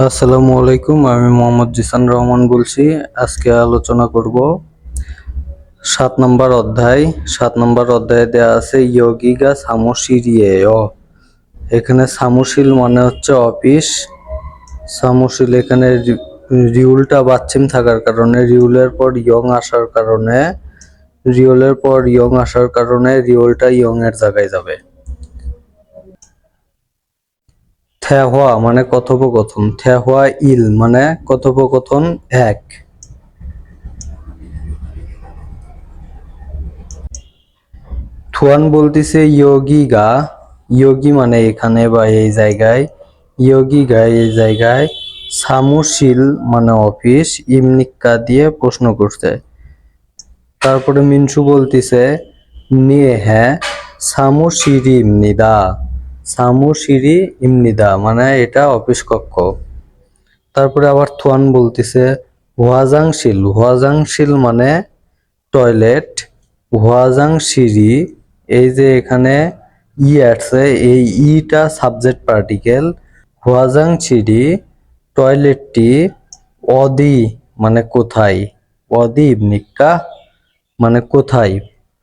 আসসালামু আলাইকুম, আমি মোহাম্মদ জিসান রহমান বলছি। আজকে আলোচনা করব 7 নম্বর অধ্যায়। 7 নম্বর অধ্যায়ে দেয়া আছে ইয়োগিগা সামোশিরিয়েয়। এখানে সামোশিল মানে হচ্ছে অফিস। সামোশিল এখানে রিউলটা বাচ্চিম থাকার কারণে, রিউলের পর ইয়ং আসার কারণে রিউলটা ইয়ং এর জায়গায় যাবে। থ্যাহোয়া মানে কথোপকথন, থ্যাহোয়া ইল মানে কথোপকথন এক। থুয়ান বলতেছে ইয়োগিগা, ইয়োগি মানে এখানে বা এই জায়গায়, ইয়োগিগা এই জায়গায়, সামুশিল মানে অফিস, ইমনিক্কা দিয়ে প্রশ্ন করছে। তারপরে মিনসু বলতেছে নিয়ে হ্যাঁ সামুশিরি ইমনিদা, সামুশিরি ইমনিদা মানে এটা অফিস কক্ষ। তারপরে আবার থুয়ান বলতেছে হোয়াজাংশিল, হোয়াজাংশিল মানে টয়লেট, হোয়াজাং সিঁড়ি, এই যে এখানে আছে, এই ইটা সাবজেক্ট পার্টিকেল। হোয়াজাং সিঁড়ি, টয়লেটটি, অদি মানে কোথায়, অদি ইবনিক্কা মানে কোথায়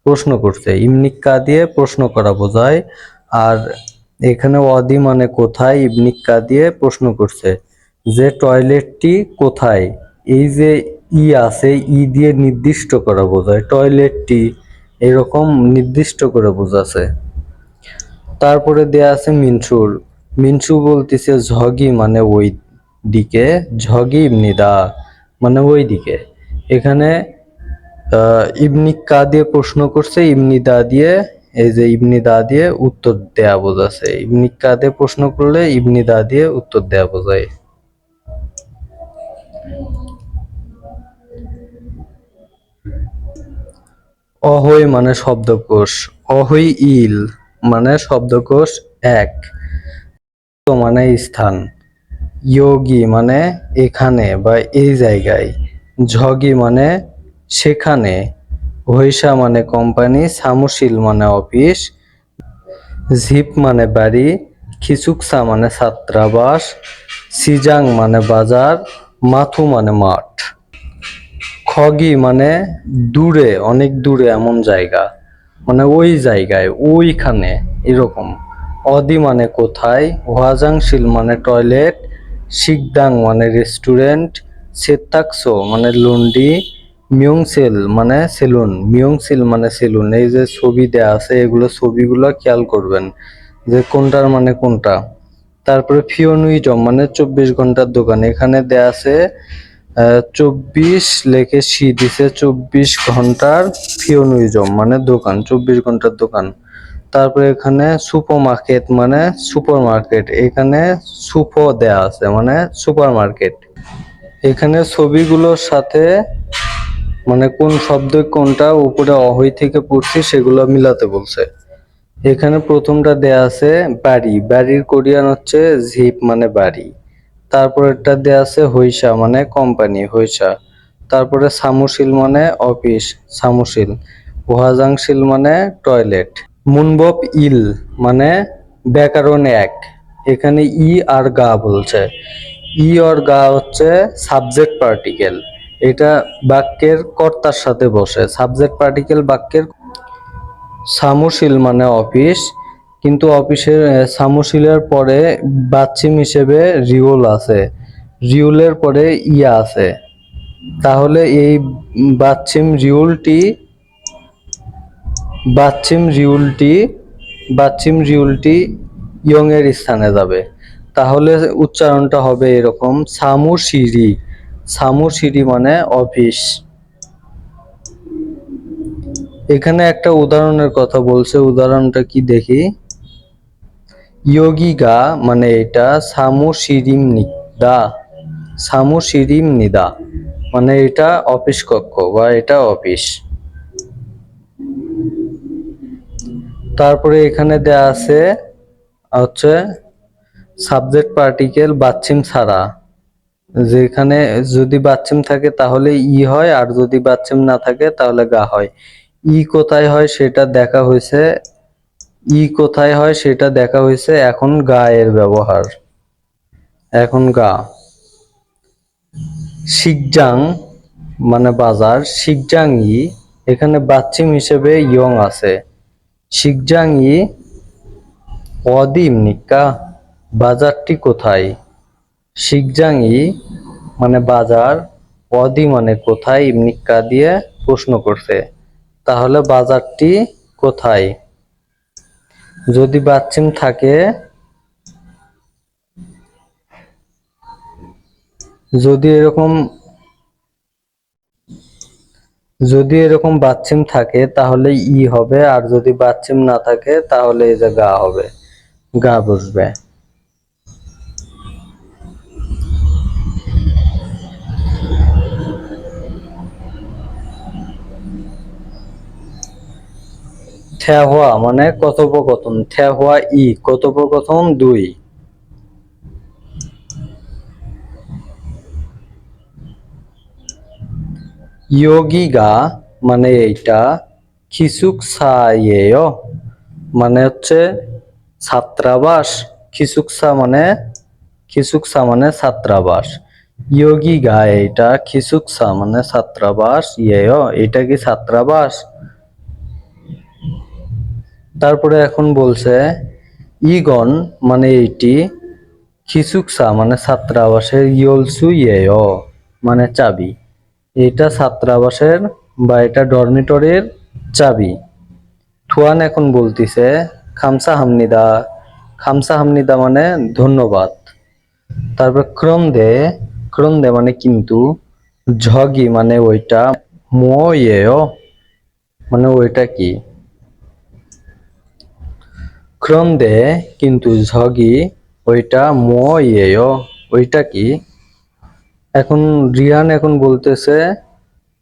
প্রশ্ন করছে, ইবনিক্কা দিয়ে প্রশ্ন করা বোঝায়। আর এখানে অদি মানে কোথায়, ইবনিক্কা দিয়ে প্রশ্ন করছে যে টয়লেটটি কোথায়। এই যে আছে, দিয়ে নির্দিষ্ট করা বোঝায়, টয়লেটটি এরকম নির্দিষ্ট করে বোঝাছে। তারপরে দেয়া আছে মিনসুর, মিনসু বলতেছে ঝগি মানে ওই দিকে, ঝগি ইবনিদা মানে ওই দিকে। এখানে ইবনিক্কা দিয়ে প্রশ্ন করছে, ইবনিদা দিয়ে, এই যে ইবনিদা দিয়ে উত্তর দেয়া বোঝাছে। ইবনিক্কা দিয়ে প্রশ্ন করলে ইবনিদা দিয়ে উত্তর দেয়া বোঝায়। অহই মানে শব্দকোষ, অহই ইল মানে শব্দকোষ এক। মানে স্থান, ইয়োগি মানে এখানে বা এই জায়গায়, ঝগি মানে সেখানে, হৈসা মানে কোম্পানি, সামুশিল মানে অফিস, ঝিপ মানে বাড়ি, খিচুকসা মানে ছাত্রাবাস, সিজাং মানে বাজার, মাথু মানে মাঠ। খগি মানে দূরে, অনেক দূরে এমন জায়গা, মানে ওই জায়গায়, ওইখানে এরকম। অদি মানে কোথায়, হোয়াজাংশিল মানে টয়লেট, শিকদাং মানে রেস্টুরেন্ট, সেতাকসো মানে লন্ডি, মিয়ংসেল মানে সেলুন, মিয়ংসিল মানে সেলুন। এই যে ছবি দেয়া আছে, এগুলো ছবিগুলো খেয়াল করবেন যে কোনটার মানে কোনটা। তারপরে ফিওনুইজম মানে 24 ঘন্টার দোকান, এখানে দেয়া আছে 24 লেখে সি দিছে, 24 ঘন্টার ফিওনুইজম মানে দোকান, 24 ঘন্টার দোকান। তারপরে এখানে সুপার মার্কেট মানে সুপার মার্কেট, এখানে সুপো দেয়া আছে মানে সুপার মার্কেট। এখানে ছবিগুলোর সাথে মানে কোন শব্দ কোনটা উপরে অহই থেকে পড়ছি সেগুলো মিলাতে বলছে। এখানে প্রথমটা দেয়া আছে বাড়ি, বাড়ির কোরিয়ান হচ্ছে ঝিপ মানে বাড়ি। তারপর এটা দেয়া আছে হৈসা মানে কোম্পানি, হৈসা। তারপরে সামুশিল মানে অফিস, সামুশিল। ওয়াজাংশিল মানে টয়লেট। মুনবপ ইল মানে ব্যাকরণ এক, এখানে ই আর গা বলছে। ই আর গা হচ্ছে সাবজেক্ট পার্টিকেল, এটা বাক্যের কর্তার সাথে বসে, সাবজেক্ট পার্টিকেল বাক্যের। সামুশিল মানে অফিস, কিন্তু অফিসের সামুশিলের পরে বাচ্চিম হিসেবে রিউল আছে, রিউলের পরে ইয়া আছে। তাহলে এই বাচ্চিম রিউলটি, বাচ্চিম রিউলটি, বাচ্চিম রিউলটি ইয়ং এর স্থানে যাবে। তাহলে উচ্চারণটা হবে এরকম সামুশিরি, সামুশিরি মানে অফিস। এখানে একটা উদাহরণের কথা বলছে, উদাহরণটা কি দেখি। ইয়োগিগা মানে এটা, সামুশিরিমনিদা, সামুশিরিমনিদা মানে এটা অফিস কক্ষ বা এটা অফিস। তারপরে এখানে দেয়া আছে হচ্ছে সাবজেক্ট পার্টিকেল বাচ্চিম ছাড়া, যেখানে যদি বাচ্চিম থাকে তাহলে ই হয়, আর যদি বাচ্চিম না থাকে তাহলে গা হয়। ই কোথায় হয় সেটা দেখা হয়েছে, ই কোথায় হয় সেটা দেখা হয়েছে, এখন গা এর ব্যবহার, এখন গা। শিগজাং মানে বাজার, শিগজাং ই এখানে বাচ্চিম হিসেবে ইয়ং আছে। শিগজাং ই অদিম নিকা বাজারটি কোথায়? শিগজাং ই মানে বাজার, অদি মানে কোথায়, নিকা দিয়ে প্রশ্ন করছে। তাহলে বাজারটি কোথায়? যদি বাচ্চিম থাকে, যদি এরকম বাচ্চিম থাকে তাহলে ই হবে, আর যদি বাচ্চিম না থাকে তাহলে এই যে গা হবে, গা বসবে। থ্যাহোয়া মানে কথোপকথন, থ্যাহোয়া ই কথোপকথন 2। ইয়োগিগা মানে এইটা, খিসুকসায়েয় মানে হচ্ছে ছাত্রাবাস, খিসুকসা মানে ছাত্রাবাস। ইয়োগিগা এইটা, খিসুকসা মানে ছাত্রাবাস, ইয়েয় এটা কি ছাত্রাবাস? তারপরে এখন বলছে ইগন মানে এইটি, খিসুকসা মানে ছাত্রাবাসের, ইয়োলসু ইয়েয় মানে চাবি। এটা ছাত্রাবাসের বা এটা ডরমিটরির চাবি। থুয়ান এখন বলতিছে খামসা হামনিদা, খামসা হামনিদা মানে ধন্যবাদ। তারপর ক্রন্দে, ক্রন্দে মানে কিন্তু, ঝগি মানে ওইটা, মোয়েয় মানে ওইটা কি? ক্রন্দে কিন্তু, ঝগি ওইটা, মোয়েয় ওইটা কি? এখন রিয়ান এখন বলতেছে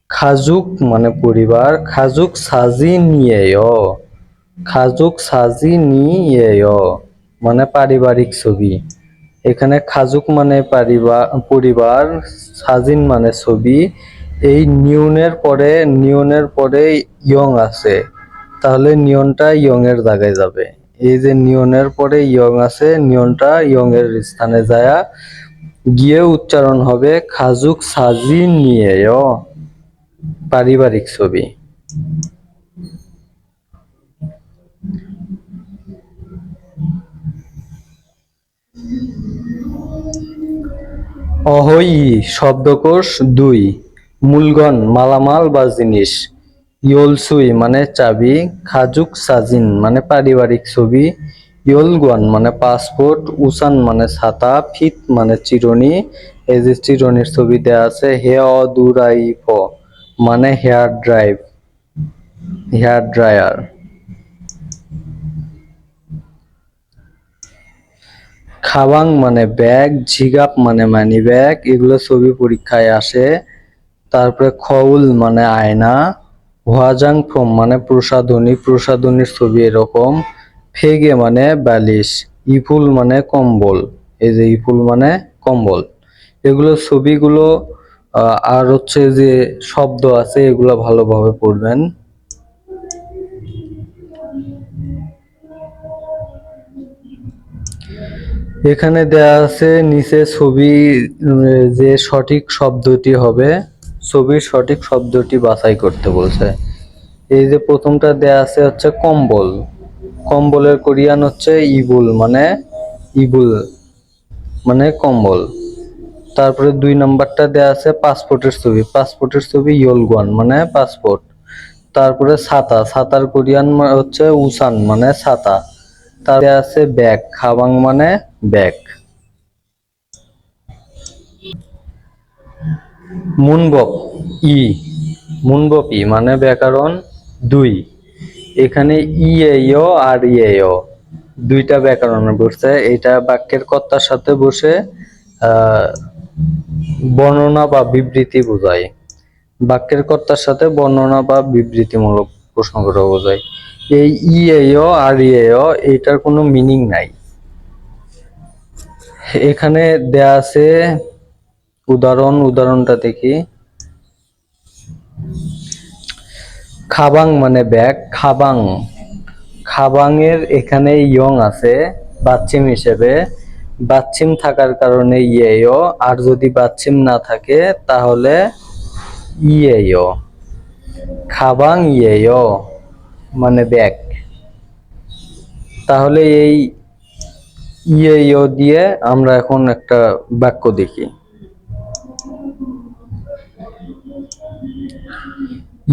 খাজুক মানে পরিবার, খাজুক সাজি নিয়েয়, খাজুক সাজি নিয়েয় মানে পারিবারিক ছবি। এখানে খাজুক মানে পরিবার, সাজিন মানে ছবি। এই নিয়নের পরে ইয়ং আছে, তাহলে নিয়নটা ইয়ং এর জায়গায় যাবে। এই যে নিয়নের পরে ইয়ং আছে, নিয়নটা ইয়ং এর স্থানে যায় গিয়ে উচ্চারণ হবে খাজুক সাজি নিয়েয় পারিবারিক ছবি। অহই শব্দকোষ 2। মূলগণ মালামাল বা জিনিস, ইয়োলসুই মানে চাবি, খাজুক সাজিন মানে পারিবারিক ছবি, ইয়োলগুয়ান মানে পাসপোর্ট, উসান মানে ছাতা, ফিত মানে চিরুনি, এই যে চিরুনির ছবি দেয়া আছে, হে অদুরাইফ মানে হেয়ার ড্রায়ার। খাবাং মানে ব্যাগ, ঝিগাপ মানে মানি ব্যাগ, এগুলো ছবি পরীক্ষায় আসে। তারপরে খউল মানে আয়না, হোয়াজাং ফ্রম মানে প্রসাধনী, প্রসাধনীর ছবি এরকম, ফেগে মানে বালিশ, ইফুল মানে কম্বল, এই যে ইফুল মানে কম্বল। এগুলো ছবিগুলো আর হচ্ছে যে শব্দ আছে এগুলো ভালোভাবে পড়বেন। এখানে দেয়া আছে নিচে ছবি, যে সঠিক শব্দটি হবে, ছবির সঠিক শব্দটি বাছাই করতে বলছে। এই যে প্রথমটা দেয়া আছে হচ্ছে কম্বল, কম্বলের কোরিয়ান হচ্ছে ইবুল মানে কম্বল। তারপরে 2 নাম্বারটা দেয়া আছে পাসপোর্টের ছবি, পাসপোর্টের ছবি ইয়োলগুয়ান মানে পাসপোর্ট। তারপরে ছাতা, ছাতার কোরিয়ান হচ্ছে উসান মানে ছাতা। তারপরে আছে ব্যাগ, খাবাং মানে ব্যাগ। মুনবপ ই, মুনবপ ই মানে ব্যাকরণ 2। এখানে ইয়েয় আর ইয়েয় দুইটা ব্যাকরণ বসছে, এটা বাক্যের কর্তার সাথে বসে বর্ণনা বা বিবৃতি বোঝায়, বাক্যের কর্তার সাথে বর্ণনা বা বিবৃতিমূলক প্রশ্ন করা বোঝায়। এই ইয়েয় আর ইয়েয় এটার কোনো মিনিং নাই। এখানে দেয়া আছে উদাহরণটা দেখি। খাবাং মানে ব্যাগ, খাবাং, খাবাং এর এখানে ইয়ং আছে বাচ্চিম হিসেবে, বাচ্চিম থাকার কারণে ইয়েও, আর যদি বাচ্চিম না থাকে তাহলে ইয়েও। খাবাং ইয়েও মানে ব্যাগ। তাহলে এই ইয়েও দিয়ে আমরা এখন একটা বাক্য দেখি।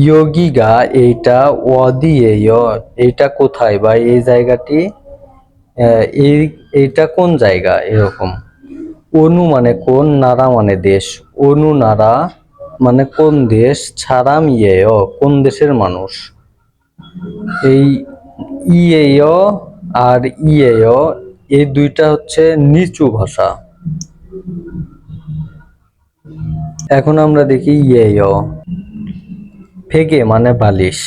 ইয়োগিগা এইটা ওয়াদিয়েয়, এইটা কোথায় বা এই জায়গাটি এইটা কোন জায়গা, এরকম। অনু মানে কোন, নারা মানে দেশ। অনু নারা মানে কোন দেশ, ছাড়াম ইয়েয় কোন দেশের মানুষ। এই ইয়েয় আর ইয়েয় এই দুইটা হচ্ছে নিচু ভাষা। এখন আমরা দেখি ইয়েয়। ফেগে মানে বালিশ।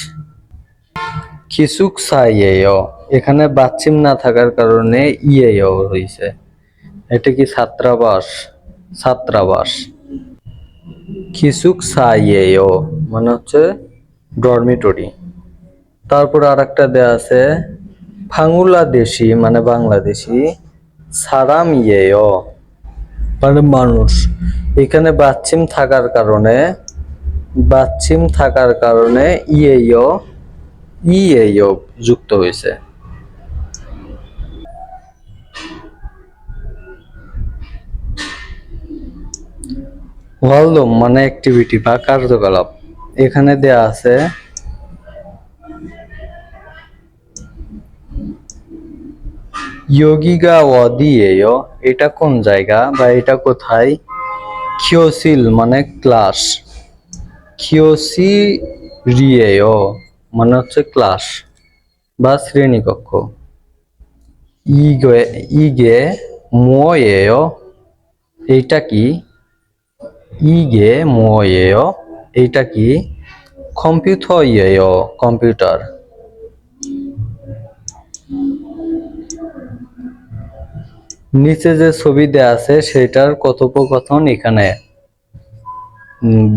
খিসুক সা ইয়েয়, এখানে বাচ্চিম না থাকার কারণে ইয়েয় হয়েছে। এটা কি ছাত্রাবাস, ছাত্রাবাস। খিসুক সা ইয়েয় মানে হচ্ছে ডরমিটরি। তারপর আর একটা দেয়া আছে বাংলাদেশি মানে বাংলাদেশি, সারাম ইয়েয় মানে মানুষ। এখানে বাচ্চিম থাকার কারণে ইয়েয় ইয়েয় যুক্ত হয়েছে। ওয়ালদম মানে অ্যাক্টিভিটি বা কার্যকলাপ। এখানে দেয়া আছে ইয়োগিগা ওয়াদিয়েয়, এটা কোন জায়গা বা এটা কোথায়। খিওসিল মানে ক্লাস। খিওসি রিয়েয় মানে হচ্ছে ক্লাস বা শ্রেণীকক্ষ। ইগে ইগে মোয়েয়, এইটা কি। ইগে মোয়েয় এইটা কি। কম্পিউটার ইয়েয় কম্পিউটার। নিচে যে ছবি দেয়া আছে সেটার কথোপকথন এখানে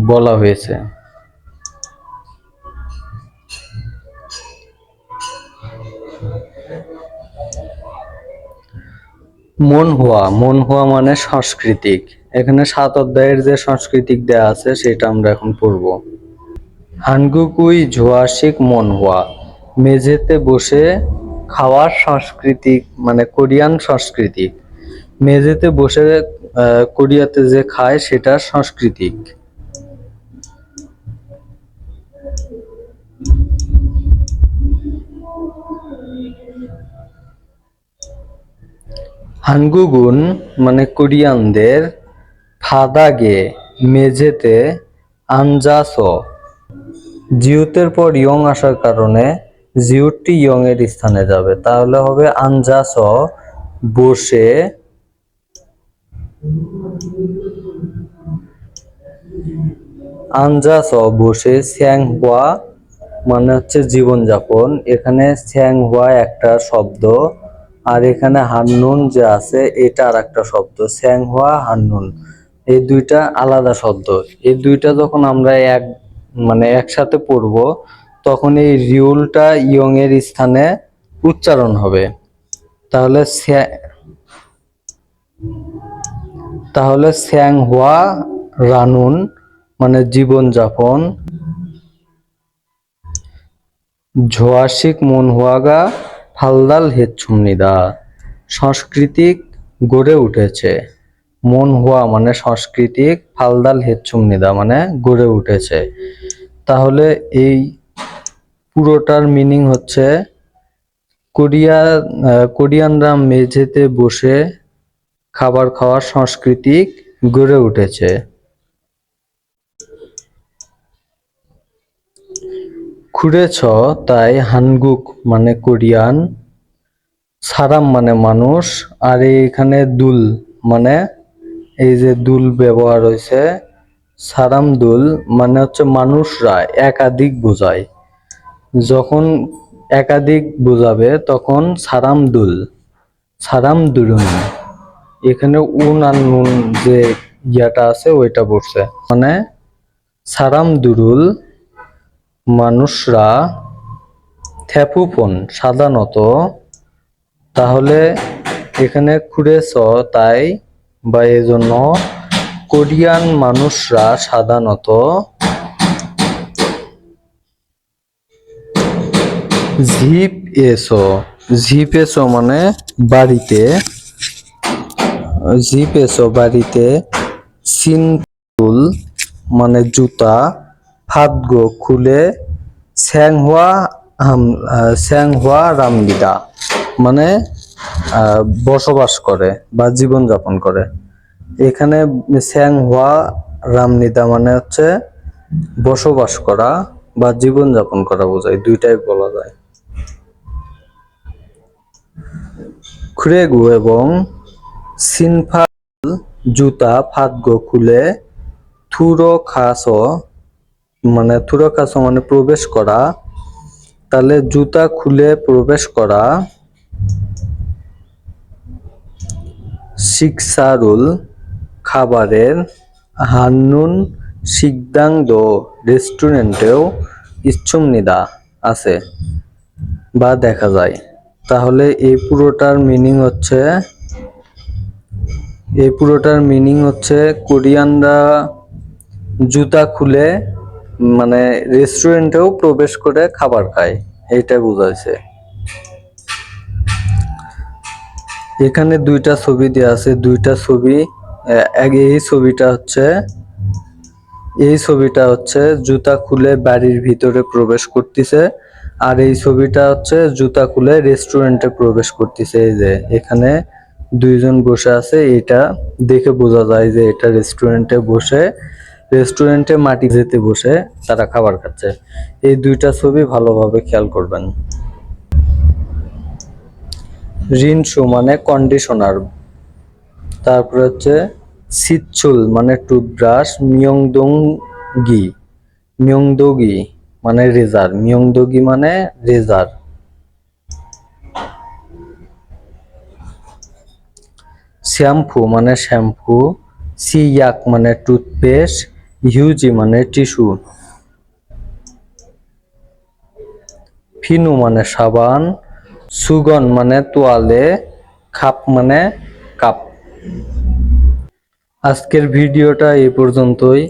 বলা হয়েছে। মন হওয়া মানে সাংস্কৃতিক। এখানে 7 অধ্যায়ের যে সাংস্কৃতিক দেয়া আছে সেটা আমরা এখন পড়ব। হানগুকুই ঝোয়াশিক মন হওয়া, মেঝেতে বসে খাওয়ার সাংস্কৃতিক মানে কোরিয়ান সংস্কৃতি। মেঝেতে বসে কোরিয়াতে যে খায় সেটা সাংস্কৃতিক। হানগুগুন মানে কোরিয়ানদের, ফাদাগে মেঝেতে, আনজাস জিউতের পর ইয়ং আসার কারণে জিউটটি ইয়ং এর স্থানে যাবে, তাহলে হবে আনজাস বসে। আনজাস বসে, স্যাং হুয়া মানে হচ্ছে জীবনযাপন। এখানে স্যাং হুয়া একটা শব্দ, আর এখানে হান্নুন যে আছে এটা আর একটা শব্দ। স্যাং হুয়া হান্নুন এই দুইটা আলাদা শব্দ। এই দুইটা যখন আমরা একসাথে পড়ব তখন এই রিউলটা ইয়ং এর স্থানে উচ্চারণ হবে। তাহলে স্যাং হুয়া রানুন মানে জীবনযাপন। ঝোয়াশিক মন হুয়াগা ফালদাল হেচ্ছুমনিদা, সাংস্কৃতিক গড়ে উঠেছে। মন হুয়া মানে সাংস্কৃতিক, ফালদাল হেচ্ছুমনিদা মানে গড়ে উঠেছে। তাহলে এই পুরোটার মিনিং হচ্ছে কোরিয়ানরা মেঝেতে বসে খাবার খাওয়ার সাংস্কৃতিক গড়ে উঠেছে। খুঁড়েছ তাই হানগুক মানে কোরিয়ান, সারাম মানে মানুষ, আর এখানে দুল মানে এই যে দুল ব্যবহার হয়েছে, সারাম দুল মানে হচ্ছে মানুষরা, একাধিক বোঝায়। যখন একাধিক বোঝাবে তখন সারাম দুল, সারাম দুলুন। এখানে উন আর নুন যে ইয়াটা আছে ওইটা বসছে, মানে সারাম দুরুল মানুষরা, থ্যাপুফোন সাধারণত। তাহলে এখানে খুঁড়েছ তাই বা এজন্য কোরিয়ান মানুষরা সাধারণত জিপ এসো, জিপ এসো মানে বাড়িতে, জিপ এসো বাড়িতে, সিনতুল মানে জুতা, ফাদগো খুলে, স্যাংহুয়া রামগিদা মানে বসবাস করে বা জীবনযাপন করে। এখানে স্যাংহুয়া রামনিদা মানে হচ্ছে বসবাস করা বা জীবনযাপন করা বোঝায়, দুইটাই বলা যায়। খুরেগু এবং সিনফাল জুতা ফাদগো খুলে, থুরোখাসো মানে প্রবেশ করা, তাহলে জুতা খুলে প্রবেশ করা। শিকসারুল খাবারের, হান্নুন শিকদাংদো রেস্টুরেন্টেও ইচ্ছুমনিদা আছে বা দেখা যায়। তাহলে এই পুরোটার মিনিং হচ্ছে কোরিয়ানরা জুতা খুলে মানে রেস্টুরেন্টেও প্রবেশ করে খাবার খায়, এইটা বোঝাইছে। এখানে দুইটা ছবি দেওয়া আছে, দুইটা ছবি। এই ছবিটা হচ্ছে জুতা খুলে বাড়ির ভিতরে প্রবেশ করতেছে, আর এই ছবিটা হচ্ছে জুতা খুলে রেস্টুরেন্টে প্রবেশ করতেছে। এই যে এখানে দুইজন বসে আছে, এটা দেখে বোঝা যায় যে এটা রেস্টুরেন্টে মাটি যেতে বসে তারা খাবার খাচ্ছে। এই দুইটা ছবি ভালোভাবে খেয়াল করবেন। রিনসু মানে কন্ডিশনার, তারপরে হচ্ছে সিচ্ছুল মানে টুথব্রাশ, মিয়ংদোগি মানে রেজার। শ্যাম্পু মানে শ্যাম্পু, সিয়াক মানে টুথপেস্ট, হিউজি মানে টিস্যু, ফিনু মানে সাবান, সুগন মানে তোয়ালে, খাপ মানে কাপ। আজকের ভিডিওটা এই পর্যন্তই।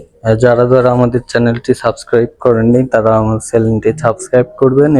যারা আমাদের চ্যানেলটি সাবস্ক্রাইব করেননি তারা আমার চ্যানেলটি সাবস্ক্রাইব করবেন।